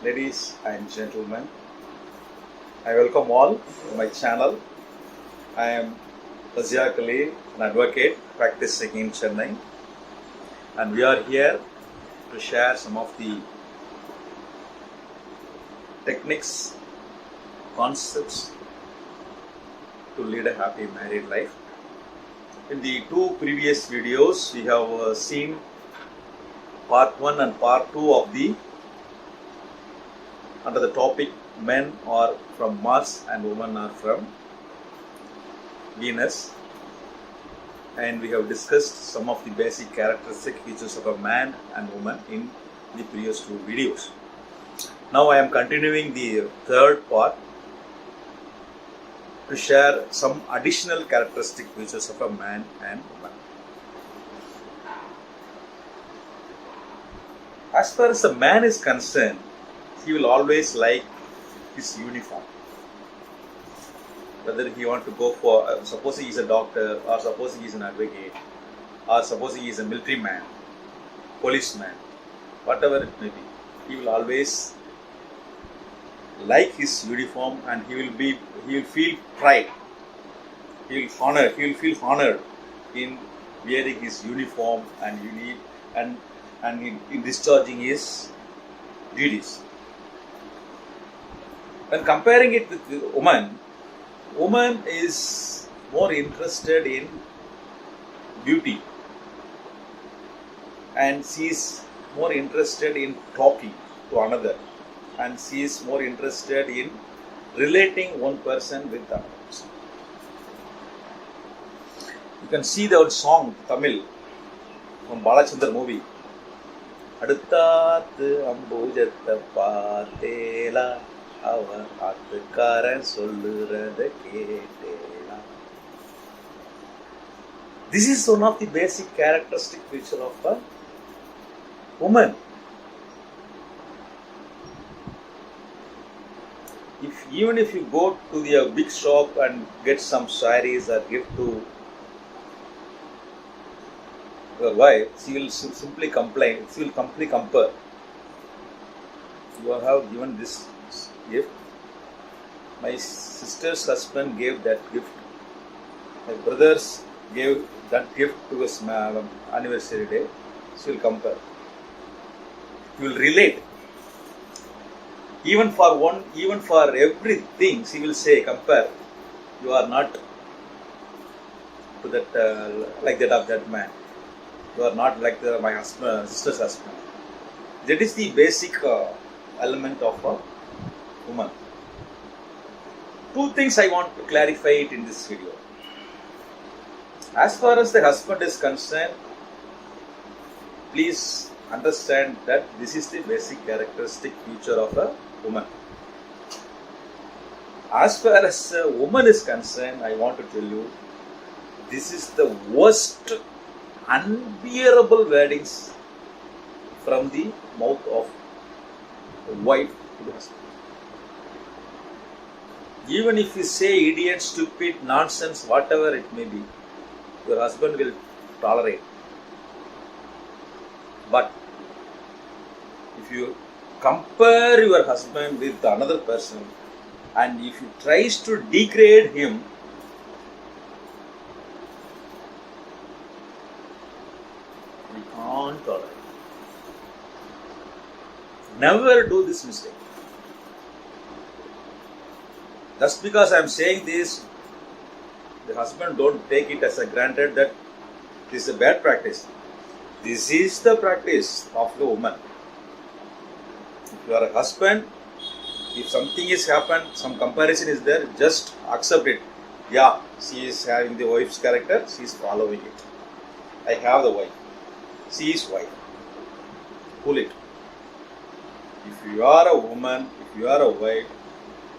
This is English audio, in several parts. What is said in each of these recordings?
Ladies and gentlemen, I welcome all to my channel. I am S.M.RAZIAQ, an advocate practicing in Chennai, and we are here to share some of the techniques, concepts to lead a happy married life. In the two previous videos, we have seen part 1 and part 2 of the under the topic men are from Mars and women are from Venus, and we have discussed some of the basic characteristic features of a man and woman in the previous two videos. Now I am continuing the third part to share some additional characteristic features of a man and woman. As far as a man is concerned, he will always like his uniform. Whether he want to go for, suppose he is a doctor, or suppose he is an advocate, or suppose he is a military man, policeman, whatever it may be, he will always like his uniform, and he will feel pride. He will feel honored in wearing his uniform and in discharging his duties. When comparing it with the woman is more interested in beauty, and she is more interested in talking to another, and she is more interested in relating one person with another person. You can see the old song Tamil from Balachandar movie. அடுத்தாத்து அம்பூஜத்தை பார்த்தேலா அவன் ஆத்துக்காரன் சொல்லுறத கேட்டேலா. This is one of the basic characteristic feature of a woman. Even if you go to the big shop and get some sarees or gift to your wife, she will simply complain. She will simply compare. You have given this gift. My sister's husband gave that gift. My brothers gave that gift to his anniversary day. She will compare. She will relate. Even for everything, she will say, compare. You are not to that like that of that man. You are not like my sister's husband. That is the basic element of a woman. Two things I want to clarify it in this video. As far as the husband is concerned, please understand that this is the basic characteristic feature of a woman. As far as a woman is concerned, I want to tell you, this is the worst unbearable wordings from the mouth of the wife to the husband. Even if you say idiot, stupid, nonsense, whatever it may be, your husband will tolerate. But if you compare your husband with another person, and if you tries to degrade him, you can't tolerate. Never do this mistake. Just because I am saying this, the husband don't take it as a granted that this is a bad practice. This is the practice of the woman. If you are a husband, if something is happened, some comparison is there, just accept it. Yeah, she is having the wife's character, she is following it. I have the wife. She is wife. Pull it. If you are a woman, if you are a wife,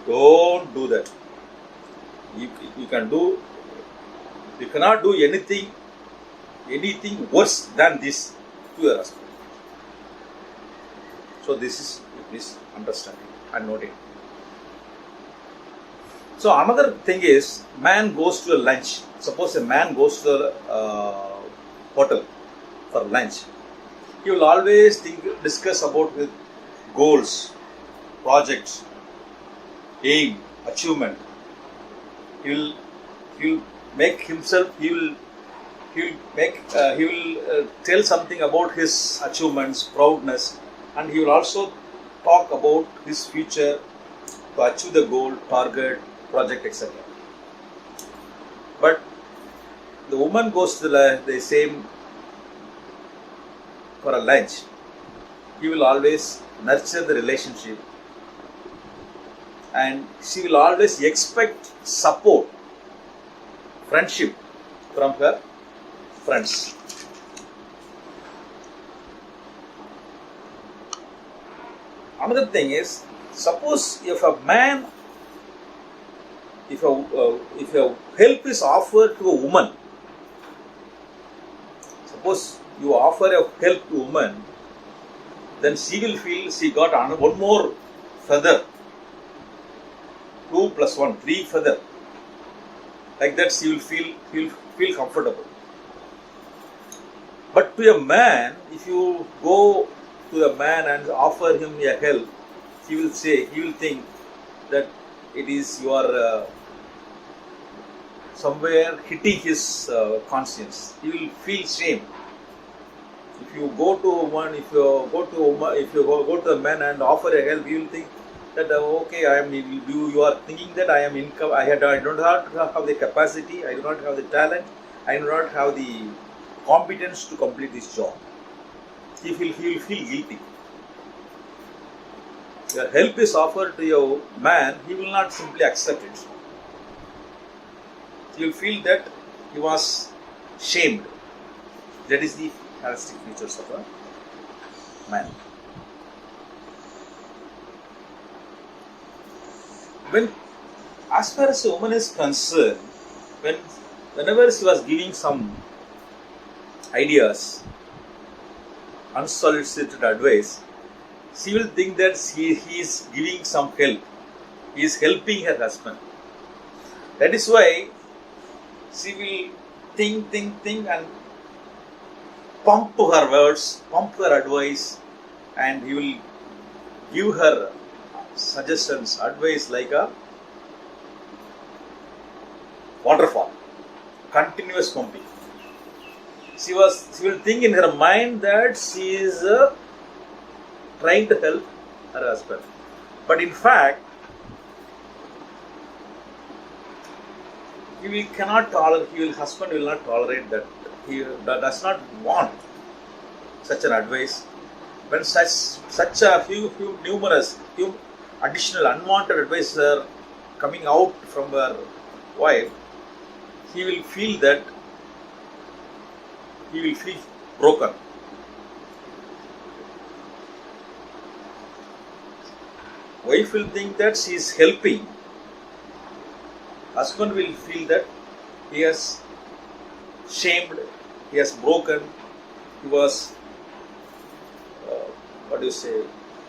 don't do that. You cannot do anything worse than this to your husband. So this is, please understand it and note it. So another thing is, man goes to a lunch. Suppose a man goes to a hotel for lunch. He will always discuss about with goals, project, aim, achievement. He will make himself. He will tell something about his achievements, proudness, and he will also talk about his future to achieve the goal, target, project, etc. But the woman goes to the same for a lunch. He will always nurture the relationship, and she will always expect support, friendship from her friends. Another thing is, suppose if a man, if a help is offered to a woman, suppose you offer a help to a woman, then she will feel she got one more feather. 2 + 1, 3 feather. Like that, she will feel comfortable. But to a man, if you go to a man and offer him a help, he will think that it is you are somewhere hitting his conscience. He will feel shame. If you go to one, if you go to a man and offer a help, you will think that okay, you are thinking that I am income. I don't have the capacity. I do not have the talent. I do not have the competence to complete this job. He will feel guilty. Your help is offered to your man, he will not simply accept it. He will feel that he was shamed. That is the characteristic features of a man. As far as a woman is concerned, whenever she was giving some ideas, unsolicited advice, she will think that he is giving some help. He is helping her husband. That is why she will think and pump her words, pump her advice, and he will give her suggestions, advice like a waterfall, continuous pumping. She will think in her mind that she is trying to help her husband. But in fact, husband will not tolerate that. He does not want such an advice. When such a numerous additional unwanted advice are coming out from her wife, he will feel broken. Wife will think that she is helping. Husband will feel that he has shamed, he has broken, he was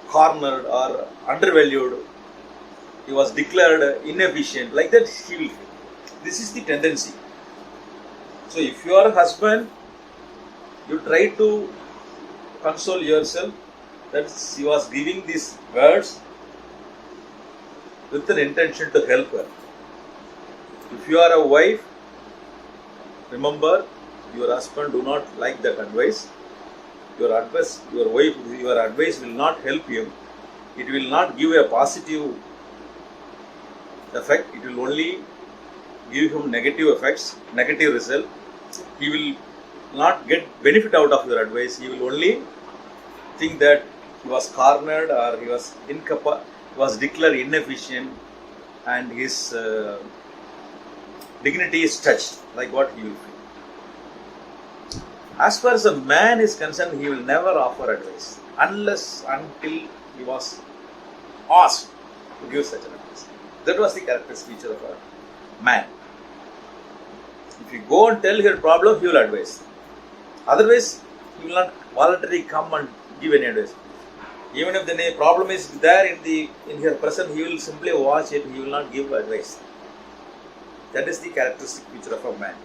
cornered or undervalued, he was declared inefficient. Like that he will feel. This is the tendency. So if you are a husband, you try to console yourself that she was giving these words with an intention to help her. If you are a wife, remember, your husband do not like that advice. Your advice will not help him. It will not give a positive effect. It will only give him negative effects, negative result. He will not get benefit out of your advice. He will only think that he was cornered or he was declared inefficient, and his dignity is touched, like what he will feel. As far as a man is concerned, he will never offer advice until he was asked to give such an advice. That was the characteristic feature of a man. If you go and tell your problem, he will advise. Otherwise, he will not voluntarily come and give any advice. Even if the problem is there in her presence, he will simply watch it. He will not give advice. That is the characteristic feature of a man.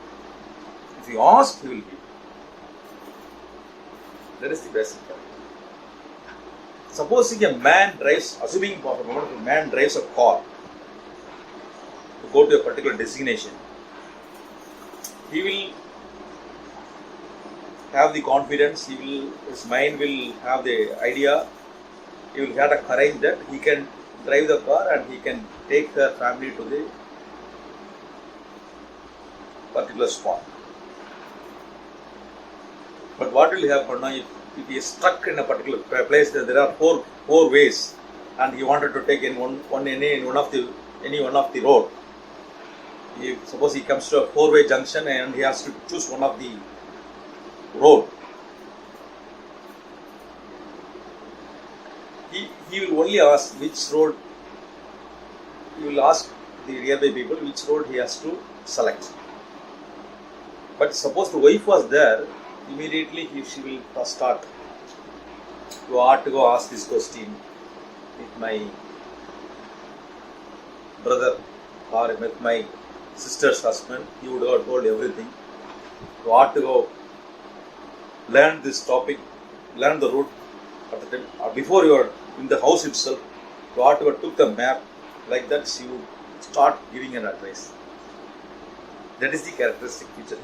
If you ask, he will give. That is the basic character. Supposing a man drives, assuming for a moment a man drives a car to go to a particular destination, he will have the confidence, his mind will have the idea, he will have the courage that he can drive the car and he can take her family to the particular spot. But what will happen now if he is stuck in a particular place? There are four ways, and he wanted to take any one of the road. Suppose he comes to a four-way junction and he has to choose one of the road. He will only ask which road. He will ask the nearby people which road he has to select. But suppose the wife was there, immediately she will start. You ought to go ask this question with my brother or with my sister's husband. He would have told everything. You ought to go learn this topic, learn the route at the time. Or before you are in the house itself, you ought to go took the map. Like that, she would start giving an advice. That is the characteristic feature.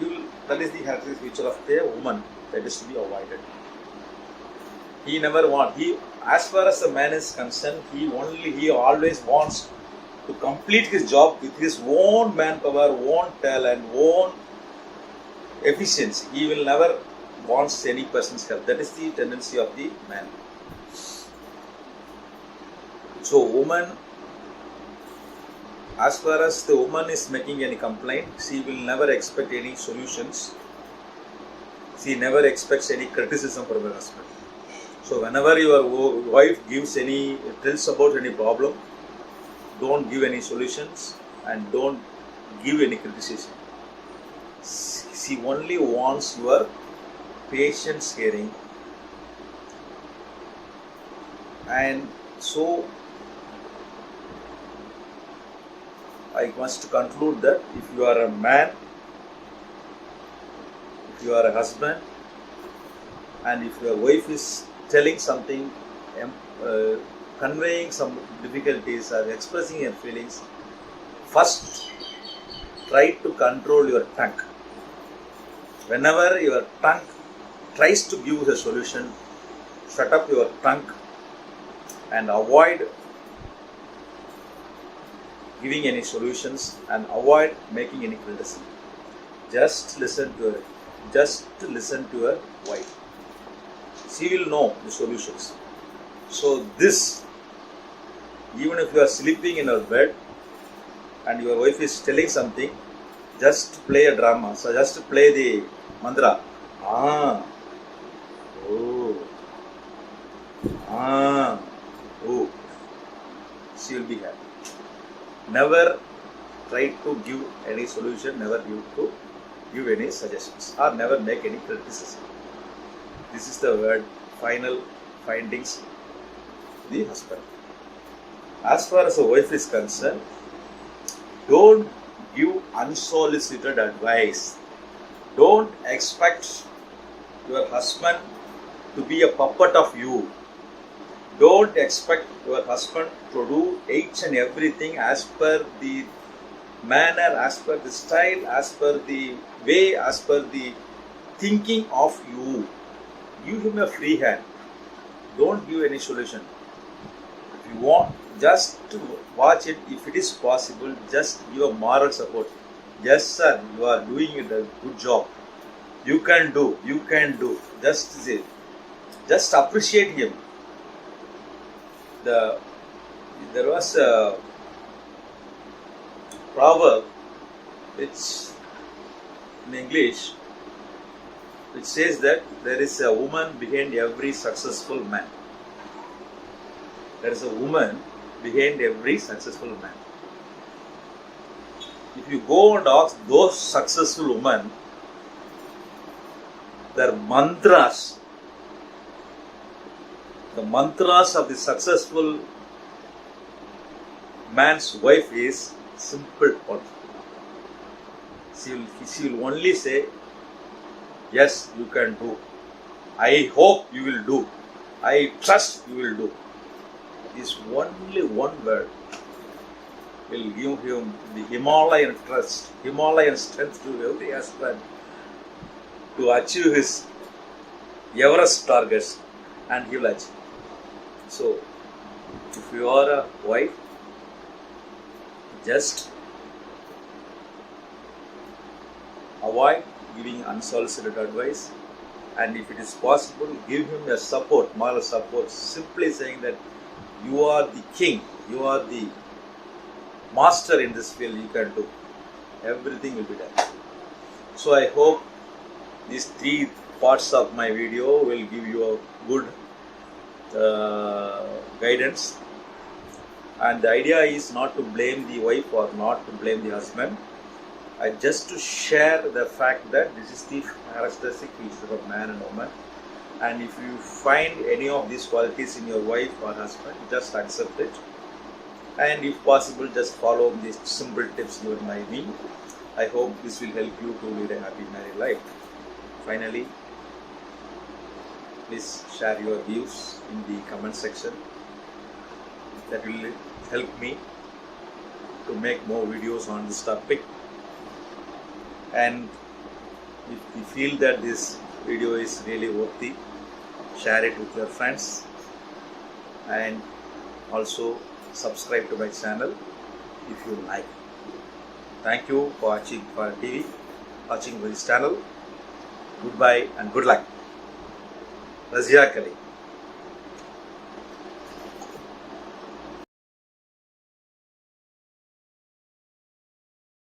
That is the characteristic feature of a woman that is to be avoided. He never wants. As far as the man is concerned, he always wants to complete his job with his own manpower, own talent, own efficiency. He will never wants any person's help. That is the tendency of the man. So, woman, as far as the woman is making any complaint, she will never expect any solutions. She never expects any criticism from her husband. So whenever your wife tells about any problem, don't give any solutions and don't give any criticism. She only wants your patience hearing. And so I must conclude that if you are a man, if you are a husband, and if your wife is telling something, conveying some difficulties or expressing her feelings, first try to control your tongue. Whenever your tongue tries to give a solution, shut up your tongue and avoid giving any solutions and avoid making any criticism. Just listen to your wife. She will know the solutions. So this, even if you are sleeping in your bed and your wife is telling something, just play a drama. So just play the mantra. Oh. She will be happy. Never try to give any solution, never give any suggestions or never make any criticism. This is the final findings of the husband. As far as the wife is concerned, don't give unsolicited advice. Don't expect your husband to be a puppet of you. Don't expect your husband to do each and everything as per the manner, as per the style, as per the way, as per the thinking of you. Give him a free hand. Don't give any solution. If you want, just to watch it. If it is possible, just give a moral support. Yes, sir, you are doing it a good job. You can do. Just say, just appreciate him. There was a proverb, which in English, which says that there is a woman behind every successful man. There is a woman behind every successful man. If you go and ask those successful women, their mantras, the mantras of the successful man's wife is simple one. She will only say, yes, you can do. I hope you will do. I trust you will do. This only one word will give him the Himalayan trust, Himalayan strength to every husband to achieve his Everest targets, and he will achieve. So, if you are a wife, just avoid giving unsolicited advice, and if it is possible, give him a support, moral support, simply saying that you are the king, you are the master in this field, you can do. Everything will be done. So I hope these 3 parts of my video will give you a good guidance. And the idea is not to blame the wife or not to blame the husband. I just to share the fact that this is the characteristic feature of man and woman. And if you find any of these qualities in your wife or husband, just accept it. And if possible, just follow these simple tips given by me. I hope this will help you to lead a happy married life. Finally, please share your views in the comment section. That will help me to make more videos on this topic. And if you feel that this video is really worthy, share it with your friends, and also subscribe to my channel if you like. Thank you for watching this channel. Goodbye and good luck. RAZIAQ.